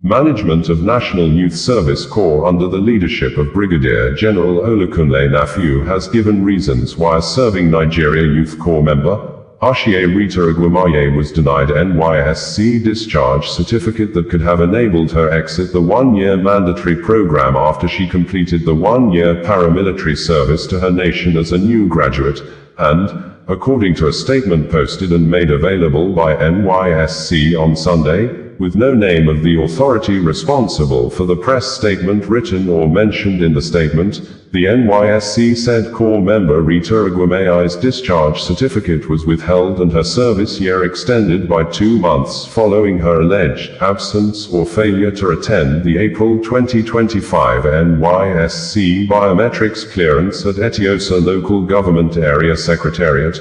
Management of National Youth Service Corp under the leadership of Brigadier General Olakunle Nafiu has given reasons why a serving Nigeria Youth Corps member, Ushie Rita Uguamaye, was denied NYSC discharge certificate that could have enabled her exit the one-year mandatory program after she completed the one-year paramilitary service to her nation as a new graduate, and, according to a statement posted and made available by NYSC on Sunday, with no name of the authority responsible for the press statement written or mentioned in the statement, the NYSC said Corps Member Rita Uguamaye's discharge certificate was withheld and her service year extended by 2 months following her alleged absence or failure to attend the April 2025 NYSC Biometrics Clearance at Etiosa Local Government Area Secretariat,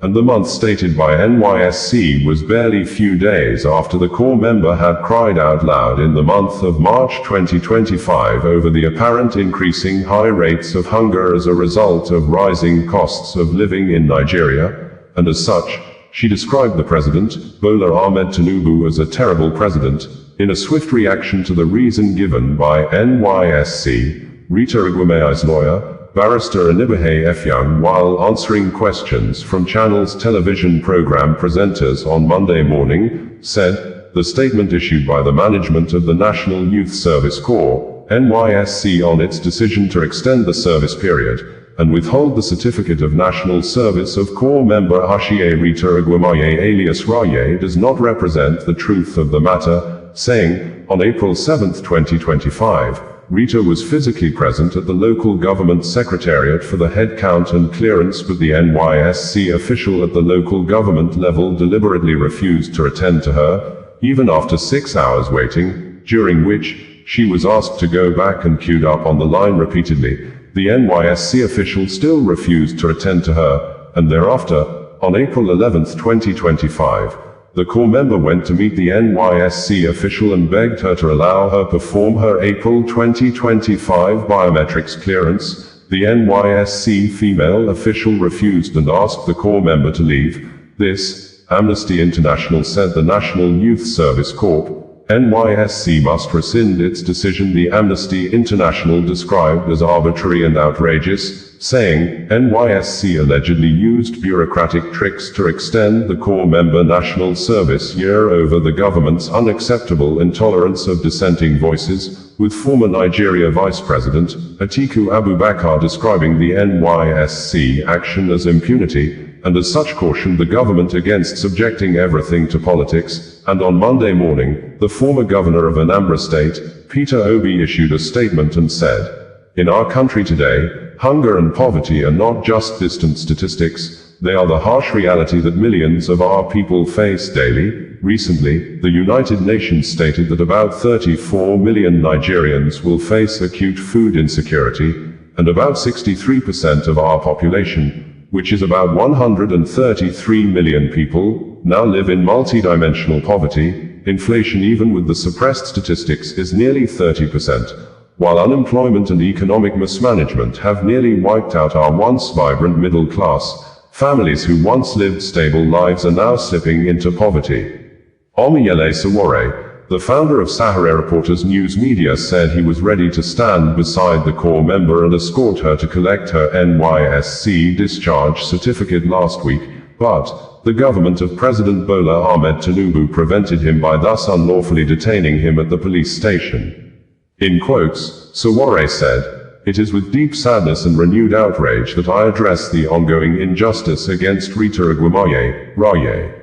and the month stated by NYSC was barely few days after the Corps member had cried out loud in the month of March 2025 over the apparent increasing high rates of hunger as a result of rising costs of living in Nigeria, and as such, she described the president, Bola Ahmed Tinubu, as a terrible president. In a swift reaction to the reason given by NYSC, Rita Uguamaye's lawyer, Barrister Inibehe Efiong, while answering questions from channel's television program presenters on Monday morning, said, the statement issued by the management of the National Youth Service Corp, NYSC, on its decision to extend the service period, and withhold the certificate of national service of Corps member Ushie Rita Uguamaye alias Raye does not represent the truth of the matter, saying, on April 7, 2025, Rita was physically present at the local government secretariat for the head count and clearance, but the NYSC official at the local government level deliberately refused to attend to her, even after 6 hours waiting, during which she was asked to go back and queued up on the line repeatedly. The NYSC official still refused to attend to her, and thereafter, on April 11, 2025, the Corps member went to meet the NYSC official and begged her to allow her perform her April 2025 biometrics clearance. The NYSC female official refused and asked the Corps member to leave. This, Amnesty International said the National Youth Service Corp, NYSC, must rescind its decision the Amnesty International described as arbitrary and outrageous, saying, NYSC allegedly used bureaucratic tricks to extend the Corps member national service year over the government's unacceptable intolerance of dissenting voices, with former Nigeria Vice President, Atiku Abubakar, describing the NYSC action as impunity, and as such cautioned the government against subjecting everything to politics, and on Monday morning, the former Governor of Anambra State, Peter Obi, issued a statement and said, in our country today, hunger and poverty are not just distant statistics, they are the harsh reality that millions of our people face daily. Recently, the United Nations stated that about 34 million Nigerians will face acute food insecurity, and about 63% of our population, which is about 133 million people, now live in multidimensional poverty. Inflation, even with the suppressed statistics, is nearly 30%, while unemployment and economic mismanagement have nearly wiped out our once vibrant middle class. Families who once lived stable lives are now slipping into poverty. Omiyele Sowore, the founder of Sahara Reporters News Media, said he was ready to stand beside the Corps member and escort her to collect her NYSC discharge certificate last week, but the government of President Bola Ahmed Tinubu prevented him by thus unlawfully detaining him at the police station. In quotes, Sowore said, "It is with deep sadness and renewed outrage that I address the ongoing injustice against Rita Uguamaye, Raye.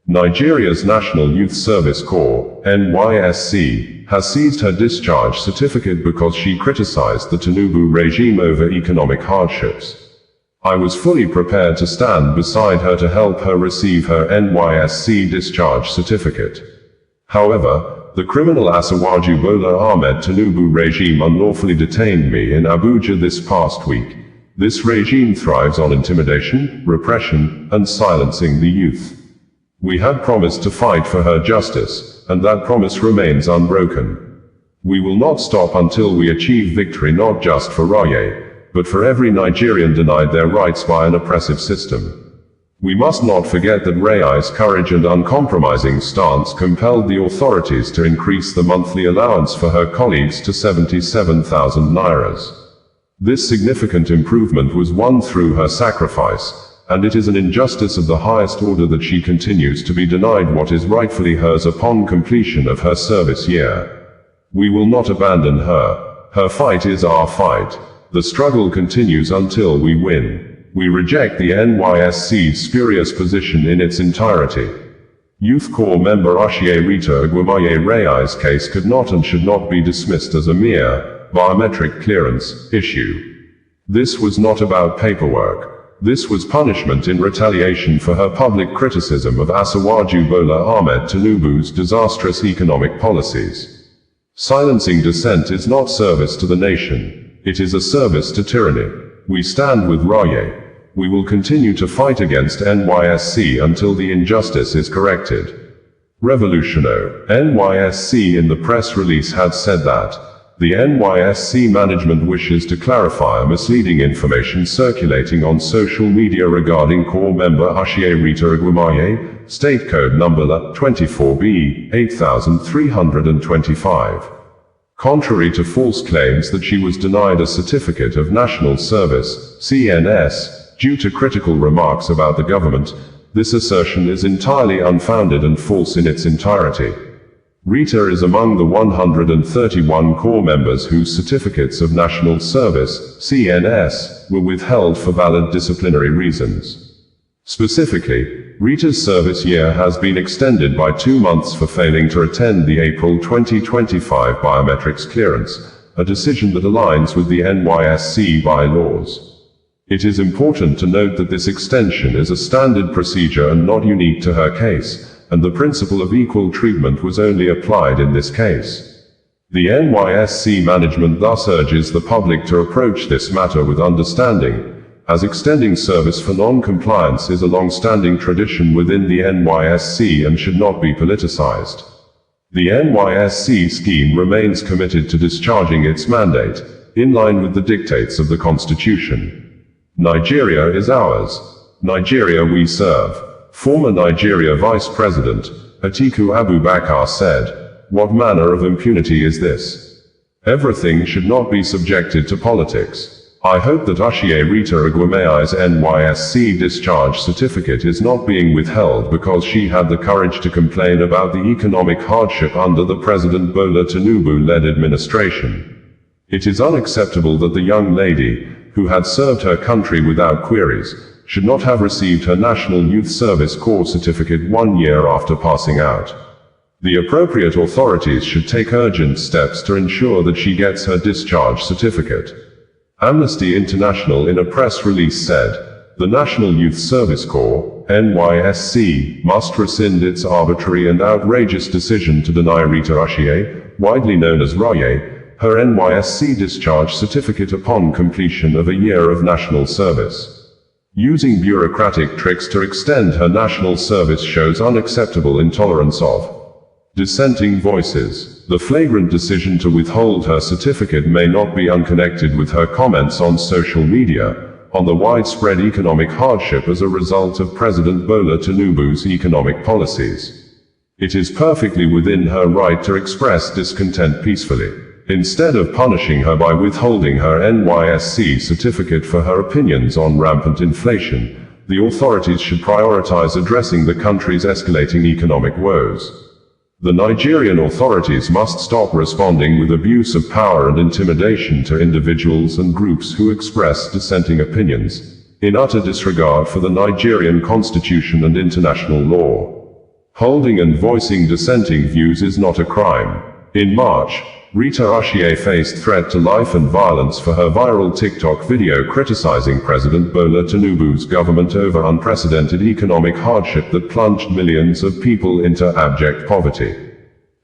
Nigeria's National Youth Service Corp, NYSC, has seized her discharge certificate because she criticized the Tinubu regime over economic hardships. I was fully prepared to stand beside her to help her receive her NYSC discharge certificate. However, the criminal Asiwaju Bola Ahmed Tinubu regime unlawfully detained me in Abuja this past week. This regime thrives on intimidation, repression, and silencing the youth. We had promised to fight for her justice, and that promise remains unbroken. We will not stop until we achieve victory, not just for Raye, but for every Nigerian denied their rights by an oppressive system." We must not forget that Raye's courage and uncompromising stance compelled the authorities to increase the monthly allowance for her colleagues to 77,000 nairas. This significant improvement was won through her sacrifice, and it is an injustice of the highest order that she continues to be denied what is rightfully hers upon completion of her service year. We will not abandon her. Her fight is our fight. The struggle continues until we win. We reject the NYSC's spurious position in its entirety. Youth Corps Member Ushie Rita Uguamaye Raye's case could not and should not be dismissed as a mere biometric clearance issue. This was not about paperwork. This was punishment in retaliation for her public criticism of Asiwaju Bola Ahmed Tinubu's disastrous economic policies. Silencing dissent is not service to the nation. It is a service to tyranny. We stand with Raye. We will continue to fight against NYSC until the injustice is corrected. Revolutiono. NYSC in the press release had said that the NYSC management wishes to clarify misleading information circulating on social media regarding Corps Member Ushie Rita Uguamaye, State Code Number 24B 8325. Contrary to false claims that she was denied a Certificate of National Service, CNS, due to critical remarks about the government, this assertion is entirely unfounded and false in its entirety. Rita is among the 131 Corps members whose Certificates of National Service, CNS, were withheld for valid disciplinary reasons. Specifically, Rita's service year has been extended by 2 months for failing to attend the April 2025 biometrics clearance, a decision that aligns with the NYSC bylaws. It is important to note that this extension is a standard procedure and not unique to her case, and the principle of equal treatment was only applied in this case. The NYSC management thus urges the public to approach this matter with understanding, as extending service for non-compliance is a long-standing tradition within the NYSC and should not be politicized. The NYSC scheme remains committed to discharging its mandate, in line with the dictates of the Constitution. Nigeria is ours. Nigeria we serve. Former Nigeria Vice President, Atiku Abubakar said, "What manner of impunity is this? Everything should not be subjected to politics." I hope that Ushie Rita Uguamaye's NYSC discharge certificate is not being withheld because she had the courage to complain about the economic hardship under the President Bola Tinubu-led administration. It is unacceptable that the young lady, who had served her country without queries, should not have received her National Youth Service Corp certificate 1 year after passing out. The appropriate authorities should take urgent steps to ensure that she gets her discharge certificate. Amnesty International in a press release said, the National Youth Service Corp, NYSC, must rescind its arbitrary and outrageous decision to deny Rita Uguamaye, widely known as Raye, her NYSC discharge certificate upon completion of a year of national service. Using bureaucratic tricks to extend her national service shows unacceptable intolerance of dissenting voices. The flagrant decision to withhold her certificate may not be unconnected with her comments on social media, on the widespread economic hardship as a result of President Bola Tinubu's economic policies. It is perfectly within her right to express discontent peacefully. Instead of punishing her by withholding her NYSC certificate for her opinions on rampant inflation, the authorities should prioritize addressing the country's escalating economic woes. The Nigerian authorities must stop responding with abuse of power and intimidation to individuals and groups who express dissenting opinions, in utter disregard for the Nigerian Constitution and international law. Holding and voicing dissenting views is not a crime. In March, Rita Uguamaye faced threat to life and violence for her viral TikTok video criticizing President Bola Tinubu's government over unprecedented economic hardship that plunged millions of people into abject poverty.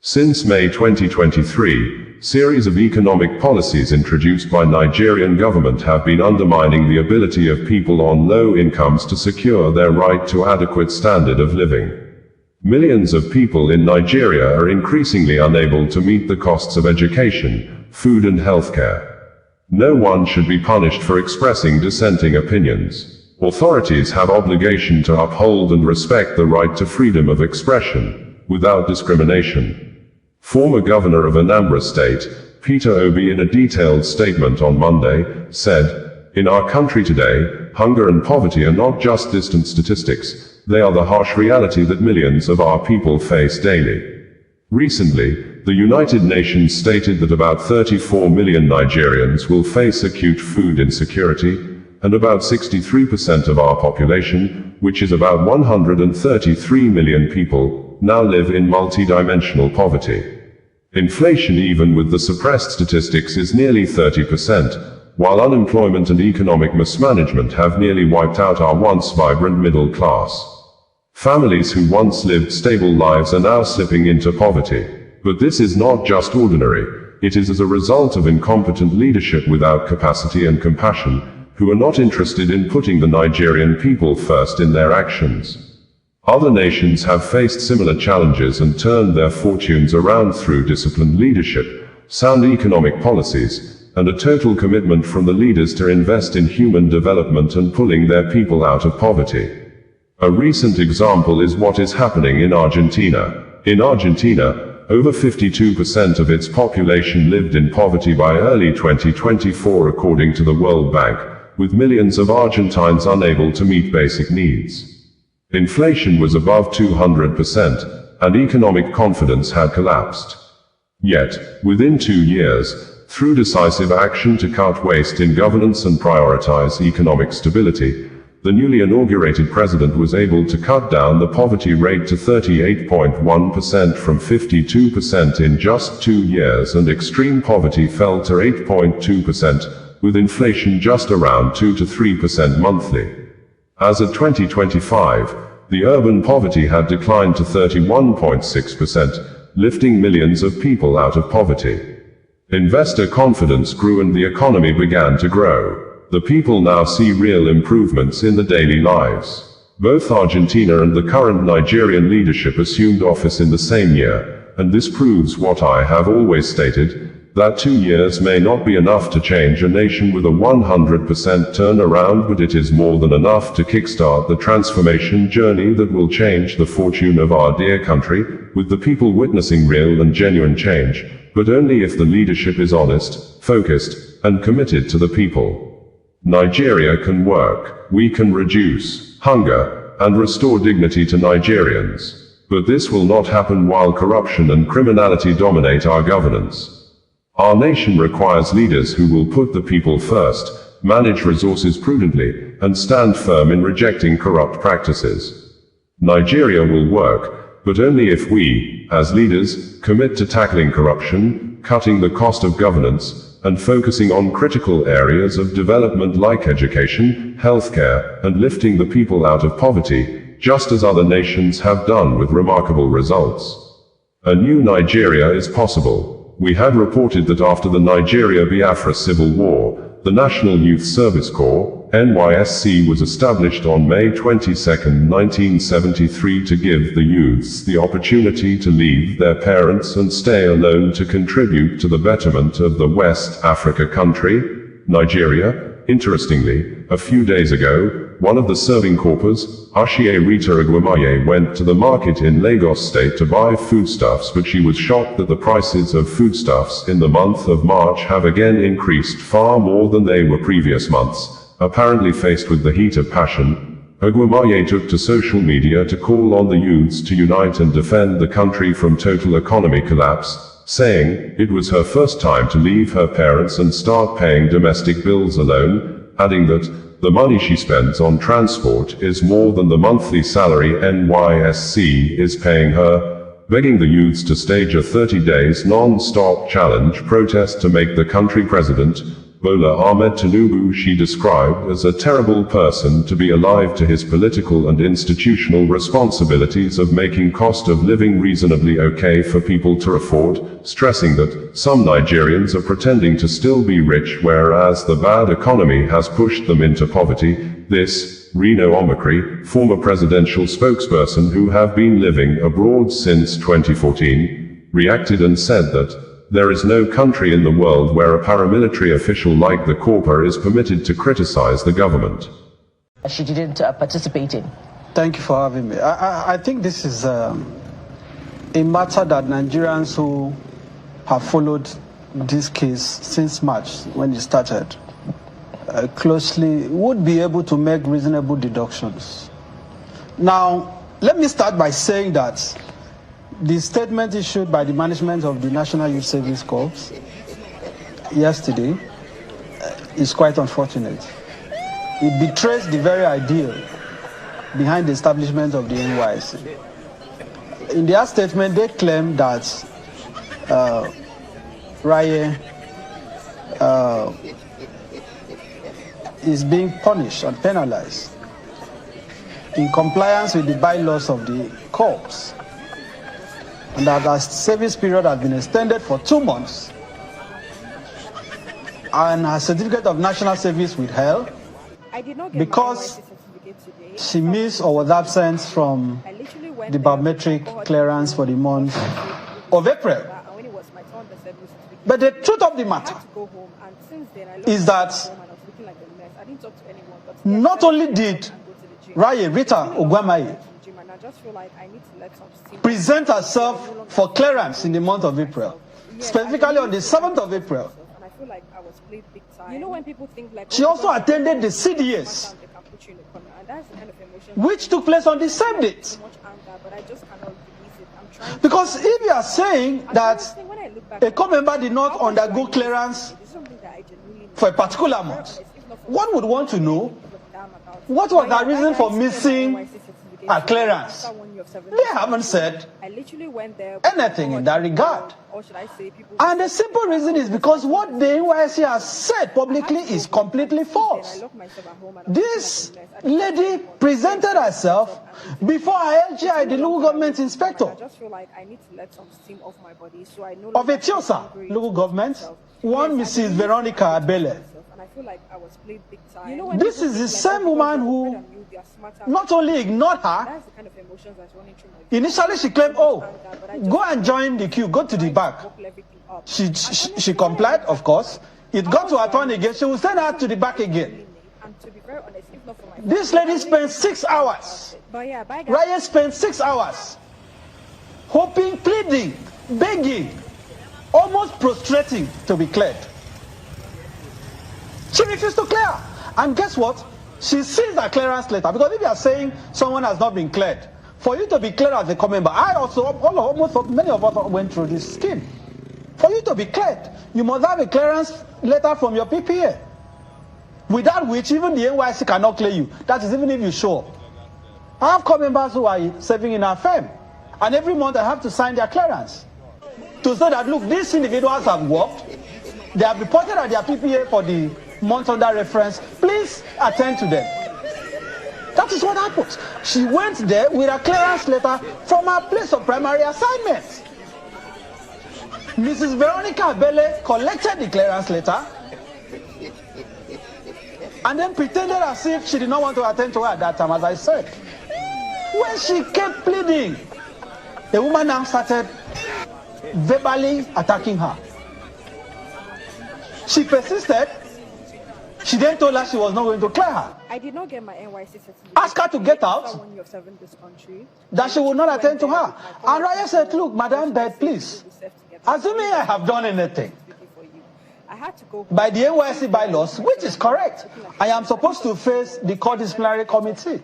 Since May 2023, series of economic policies introduced by Nigerian government have been undermining the ability of people on low incomes to secure their right to adequate standard of living. Millions of people in Nigeria are increasingly unable to meet the costs of education, food and healthcare. No one should be punished for expressing dissenting opinions. Authorities have obligation to uphold and respect the right to freedom of expression, without discrimination. Former Governor of Anambra State, Peter Obi, in a detailed statement on Monday, said, "In our country today, hunger and poverty are not just distant statistics, they are the harsh reality that millions of our people face daily." Recently, the United Nations stated that about 34 million Nigerians will face acute food insecurity, and about 63% of our population, which is about 133 million people, now live in multidimensional poverty. Inflation, even with the suppressed statistics, is nearly 30%, while unemployment and economic mismanagement have nearly wiped out our once vibrant middle class. Families who once lived stable lives are now slipping into poverty. But this is not just ordinary, it is as a result of incompetent leadership without capacity and compassion, who are not interested in putting the Nigerian people first in their actions. Other nations have faced similar challenges and turned their fortunes around through disciplined leadership, sound economic policies, and a total commitment from the leaders to invest in human development and pulling their people out of poverty. A recent example is what is happening in Argentina. In Argentina, over 52% of its population lived in poverty by early 2024, according to the World Bank, with millions of Argentines unable to meet basic needs. Inflation was above 200%, and economic confidence had collapsed. Yet, within 2 years, through decisive action to cut waste in governance and prioritize economic stability, the newly inaugurated president was able to cut down the poverty rate to 38.1% from 52% in just 2 years, and extreme poverty fell to 8.2%, with inflation just around 2 to 3% monthly. As of 2025, the urban poverty had declined to 31.6%, lifting millions of people out of poverty. Investor confidence grew and the economy began to grow. The people now see real improvements in their daily lives. Both Argentina and the current Nigerian leadership assumed office in the same year, and this proves what I have always stated, that 2 years may not be enough to change a nation with a 100% turnaround, but it is more than enough to kickstart the transformation journey that will change the fortune of our dear country, with the people witnessing real and genuine change, but only if the leadership is honest, focused, and committed to the people. Nigeria can work. We can reduce hunger and restore dignity to Nigerians. But this will not happen while corruption and criminality dominate our governance. Our nation requires leaders who will put the people first, manage resources prudently, and stand firm in rejecting corrupt practices. Nigeria will work, but only if we, as leaders, commit to tackling corruption, cutting the cost of governance, and focusing on critical areas of development like education, healthcare, and lifting the people out of poverty, just as other nations have done with remarkable results. A new Nigeria is possible. We had reported that after the Nigeria-Biafra Civil War, the National Youth Service Corp, NYSC, was established on May 22, 1973 to give the youths the opportunity to leave their parents and stay alone to contribute to the betterment of the West Africa country, Nigeria. Interestingly, a few days ago, one of the serving corpers, Ushie Rita Uguamaye, went to the market in Lagos State to buy foodstuffs, but she was shocked that the prices of foodstuffs in the month of March have again increased far more than they were previous months. Apparently faced with the heat of passion, Uguamaye took to social media to call on the youths to unite and defend the country from total economy collapse, saying it was her first time to leave her parents and start paying domestic bills alone, adding that the money she spends on transport is more than the monthly salary NYSC is paying her, begging the youths to stage a 30 days non-stop challenge protest to make the country president, Bola Ahmed Tinubu, she described as a terrible person to be alive, to his political and institutional responsibilities of making cost of living reasonably okay for people to afford, stressing that some Nigerians are pretending to still be rich whereas the bad economy has pushed them into poverty. This, Rita Uguamaye, former presidential spokesperson who have been living abroad since 2014, reacted and said that there is no country in the world where a paramilitary official like the Corps is permitted to criticize the government. she didn't participate in? Thank you for having me. I think this is a matter that Nigerians who have followed this case since March, when it started, closely would be able to make reasonable deductions. Now, let me start by saying that the statement issued by the management of the National Youth Service Corp yesterday is quite unfortunate. It betrays the very ideal behind the establishment of the NYSC. In their statement, they claim that Raye is being punished and penalized in compliance with the bylaws of the Corps, and that her service period has been extended for 2 months, and her certificate of national service withheld because she missed or was absent from the biometric clearance for the month of April. But the truth of the matter is that not only did Raye Rita Uguamaye present herself for clearance in the month of April, specifically on the 7th of April, she also attended the CDS, which took place on the same date. Because if you are saying that a Corps member did not undergo clearance for a particular month, one would want to know what was the reason for missing a clearance. They haven't said anything in that regard. And the simple reason is because what the NYSC has said publicly is completely false. This lady presented herself before LGI, the local government inspector of Etiosa local government, one Mrs. Veronica Abele. This is the same woman who not only ignored her. Initially she claimed, oh, go and join the queue, go to the back. She complied, of course. It got to her turn again. She will send her to the back again. This lady spent 6 hours. Raye spent 6 hours hoping, pleading, begging, almost prostrating to be cleared. She refused to clear. And guess what? She sees a clearance letter. Because if you are saying someone has not been cleared, for you to be cleared as a Corps member, many of us went through this scheme. For you to be cleared, you must have a clearance letter from your PPA, without which even the NYSC cannot clear you. That is even if you show up. I have Corps members who are serving in our firm, and every month I have to sign their clearance to say that, look, these individuals have worked, they have reported at their PPA for the month under reference, please attend to them. That is what happens. She went there with a clearance letter from her place of primary assignment. Mrs. Veronica Abele collected the clearance letter and then pretended as if she did not want to attend to her at that time, as I said. When she kept pleading, the woman now started verbally attacking her. She persisted. She then told her she was not going to clear her. I did not get my NYSC certificate. Ask her to get out, that she would not attend to her. And Raye said, look, Madam Bed, please, assuming I have done anything by the NYSC bylaws, which is correct, I am supposed to face the court disciplinary committee.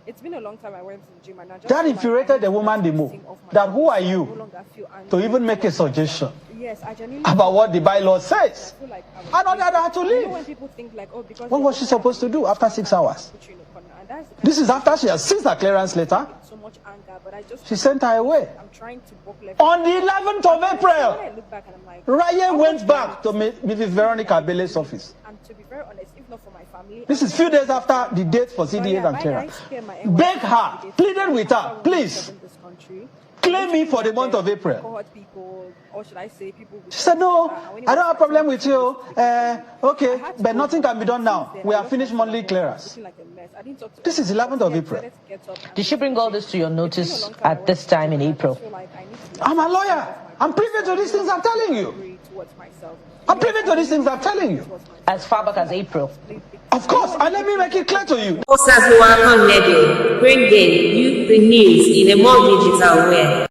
It's been a long time I went to the gym, and that infuriated the woman the more. That who are you to even make a suggestion about what the bylaw says? I don't know how to leave. What was she supposed to do after 6 hours? This is after she has seen her clearance letter. She sent her away. On the 11th of April, Raye went back to Mrs. Veronica Abele's office. This is few days after the date for CDAs and clearance. Begged her, pleaded with her, please, claim me for the month of April. She said, no, I don't have a problem with you. Okay, but nothing can be done now. We have finished monthly clearance. This is 11th of April. Did she bring all this to your notice at this time in April? I'm a lawyer. I'm privy to these things I'm telling you. Towards myself. I'm privy to these things I'm telling you. As far back as April. Of course, and let me make it clear to you. Bringing you the news in a more digital way.